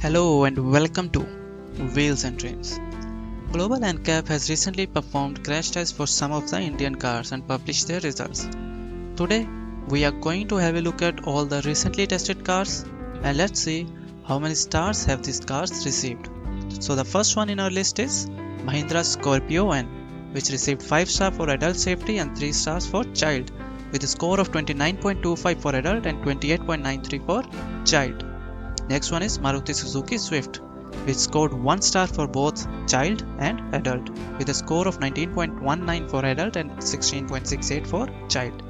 Hello and welcome to Wheels and Dreams. Global NCAP has recently performed crash tests for some of the Indian cars and published their results. Today, we are going to have a look at all the recently tested cars and let's see how many stars have these cars received. So the first one in our list is Mahindra Scorpio-N, which received 5 stars for adult safety and 3 stars for child, with a score of 29.25 for adult and 28.93 for child. Next one is Maruti Suzuki Swift, which scored 1 star for both child and adult, with a score of 19.19 for adult and 16.68 for child.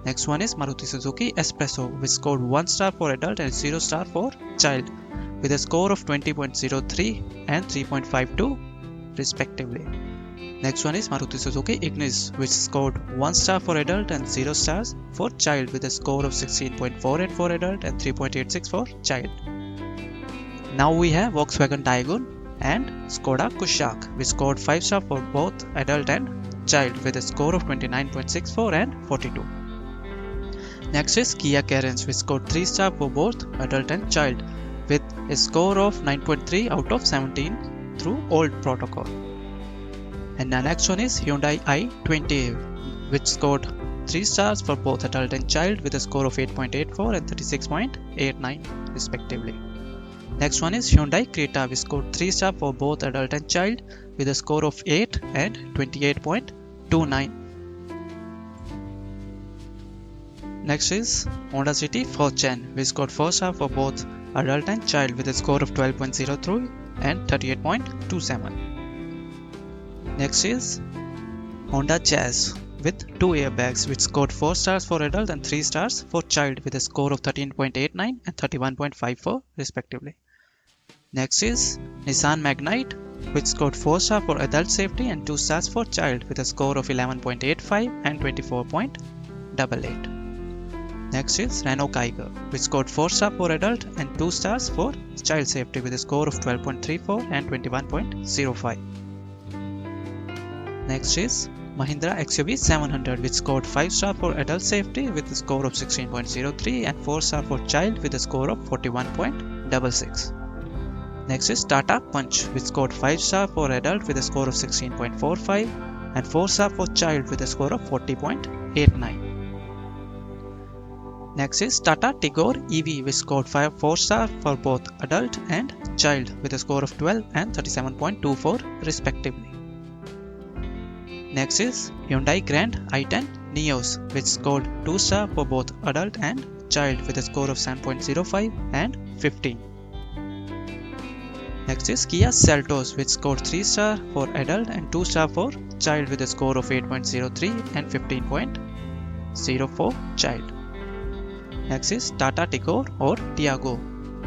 Next one is Maruti Suzuki S.Presso, which scored 1 star for adult and 0 star for child, with a score of 20.03 and 3.52 respectively. Next one is Maruti Suzuki Ignis, which scored 1 star for adult and 0 stars for child, with a score of 16.48 for adult and 3.86 for child. Now we have Volkswagen Taigun and Skoda Kushaq, which scored 5 stars for both adult and child, with a score of 29.64 and 42. Next is Kia Carens, which scored 3 stars for both adult and child, with a score of 9.3 out of 17 through old protocol. And the next one is Hyundai i20, which scored 3 stars for both adult and child, with a score of 8.84 and 36.89 respectively. Next one is Hyundai Creta, which scored 3 stars for both adult and child, with a score of 8 and 28.29. Next is Honda City 4th Gen, which scored 4 stars for both adult and child, with a score of 12.03 and 38.27. Next is Honda Jazz with 2 airbags, which scored 4 stars for adult and 3 stars for child, with a score of 13.89 and 31.54 respectively. Next is Nissan Magnite, which scored 4 stars for adult safety and 2 stars for child, with a score of 11.85 and 24.88. Next is Renault Kiger, which scored 4 stars for adult and 2 stars for child safety, with a score of 12.34 and 21.05. Next is Mahindra XUV 700, which scored 5 stars for adult safety with a score of 16.03 and 4 stars for child with a score of 41.66. Next is Tata Punch, which scored 5 stars for adult with a score of 16.45 and 4 stars for child with a score of 40.89. Next is Tata Tigor EV, which scored 4 stars for both adult and child with a score of 12 and 37.24 respectively. Next is Hyundai Grand i10 Nios, which scored 2 stars for both adult and child with a score of 7.05 and 15. Next is Kia Seltos, which scored 3 stars for adult and 2 stars for child with a score of 8.03 and 15.04 child. Next is Tata Tigor or Tiago,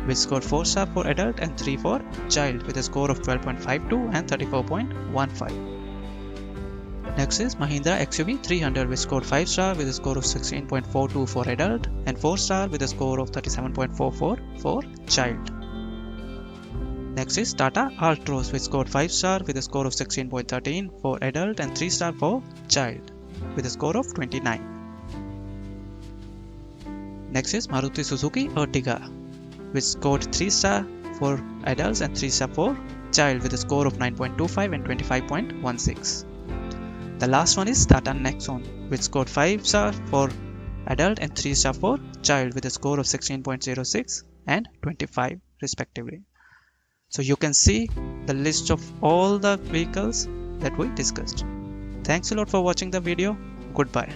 which scored 4 stars for adult and 3 for child with a score of 12.52 and 34.15. Next is Mahindra XUV 300, which scored 5 stars with a score of 16.42 for adult and 4 stars with a score of 37.44 for child. Next is Tata Altroz, which scored 5 stars with a score of 16.13 for adult and 3 stars for child with a score of 29. Next is Maruti Suzuki Ertiga, which scored 3 stars for adults and 3 stars for child with a score of 9.25 and 25.16. The last one is Tata Nexon, which scored 5 stars for adult and 3 stars for child with a score of 16.06 and 25 respectively. So you can see the list of all the vehicles that we discussed. Thanks a lot for watching the video. Goodbye.